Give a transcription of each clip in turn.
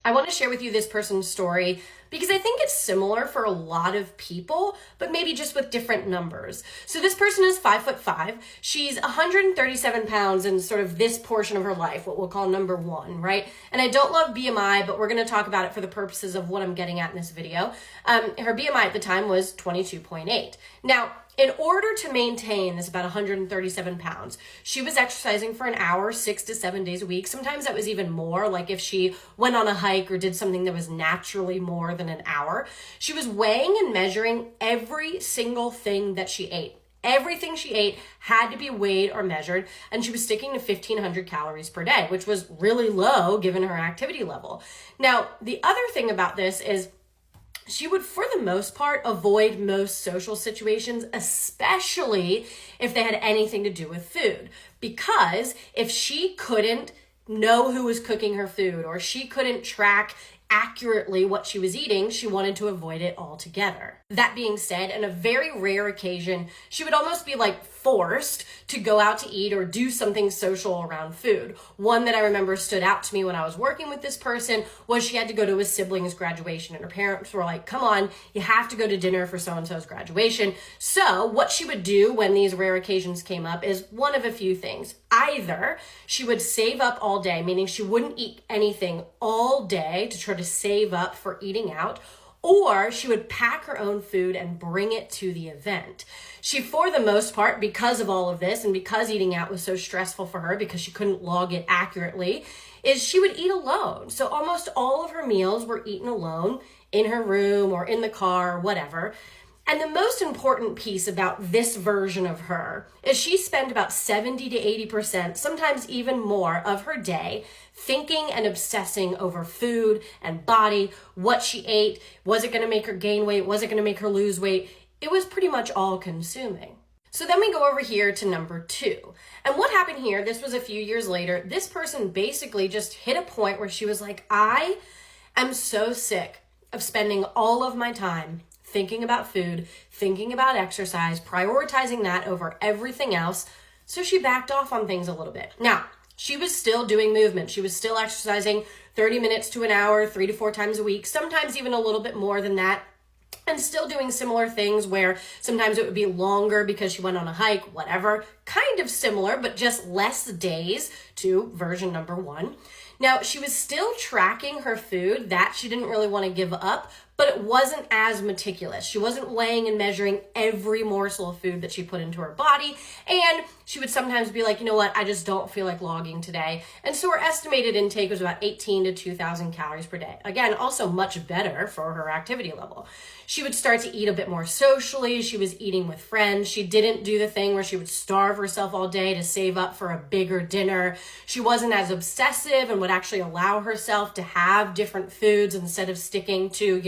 I want to share with you this person's story because I think it's similar for a lot of people, but maybe just with different numbers. So this person is 5'5". She's 137 pounds in sort of this portion of her life, what we'll call number 1, right? And I don't love BMI, but we're going to talk about it for the purposes of what I'm getting at in this video. Her BMI at the time was 22.8. Now, in order to maintain this about 137 pounds, she was exercising for an hour, 6 to 7 days a week. Sometimes that was even more, like if she went on a hike or did something that was naturally more than an hour. She was weighing and measuring every single thing that she ate. Everything she ate had to be weighed or measured, and she was sticking to 1,500 calories per day, which was really low given her activity level. Now, the other thing about this is she would, for the most part, avoid most social situations, especially if they had anything to do with food. Because if she couldn't know who was cooking her food or she couldn't track accurately what she was eating, she wanted to avoid it altogether. That being said, on a very rare occasion, she would almost be like forced to go out to eat or do something social around food. One that I remember stood out to me when I was working with this person was she had to go to a sibling's graduation, and her parents were like, come on, you have to go to dinner for so-and-so's graduation. So what she would do when these rare occasions came up is one of a few things. Either she would save up all day, meaning she wouldn't eat anything all day to try to save up for eating out, or she would pack her own food and bring it to the event. She, for the most part, because of all of this and because eating out was so stressful for her because she couldn't log it accurately, is she would eat alone. So almost all of her meals were eaten alone in her room or in the car or whatever. And the most important piece about this version of her is she spent about 70 to 80%, sometimes even more, of her day thinking and obsessing over food and body, what she ate. Was it going to make her gain weight? Was it going to make her lose weight? It was pretty much all consuming. So then we go over here to number 2. And what happened here, this was a few years later, this person basically just hit a point where she was like, I am so sick of spending all of my time thinking about food, thinking about exercise, prioritizing that over everything else. So she backed off on things a little bit. Now, she was still doing movement. She was still exercising 30 minutes to an hour, 3 to 4 times a week, sometimes even a little bit more than that. And still doing similar things where sometimes it would be longer because she went on a hike, whatever. Kind of similar, but just less days to version number 1. Now, she was still tracking her food. That she didn't really want to give up, but it wasn't as meticulous. She wasn't weighing and measuring every morsel of food that she put into her body. And she would sometimes be like, you know what, I just don't feel like logging today. And so her estimated intake was about 18 to 2,000 calories per day. Again, also much better for her activity level. She would start to eat a bit more socially. She was eating with friends. She didn't do the thing where she would starve herself all day to save up for a bigger dinner. She wasn't as obsessive and would actually allow herself to have different foods instead of sticking to,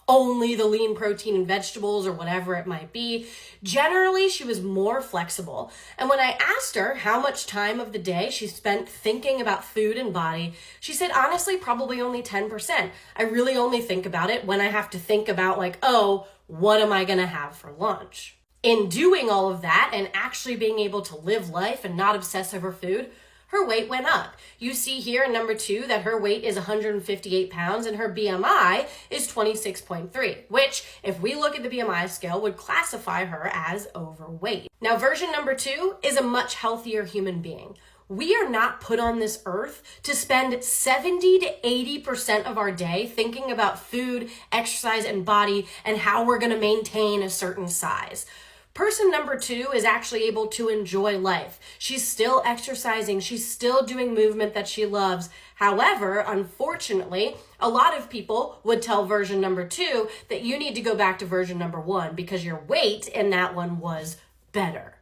only the lean protein and vegetables or whatever it might be. Generally, she was more flexible. And when I asked her how much time of the day she spent thinking about food and body, she said, honestly, probably only 10%. I really only think about it when I have to think about like, oh, what am I going to have for lunch? In doing all of that and actually being able to live life and not obsess over food, her weight went up. You see here in number 2 that her weight is 158 pounds and her BMI is 26.3, which, if we look at the BMI scale, would classify her as overweight. Now, version number 2 is a much healthier human being. We are not put on this earth to spend 70 to 80% of our day thinking about food, exercise, and body and how we're going to maintain a certain size. Person number 2 is actually able to enjoy life. She's still exercising. She's still doing movement that she loves. However, unfortunately, a lot of people would tell version number 2 that you need to go back to version number 1 because your weight in that one was better.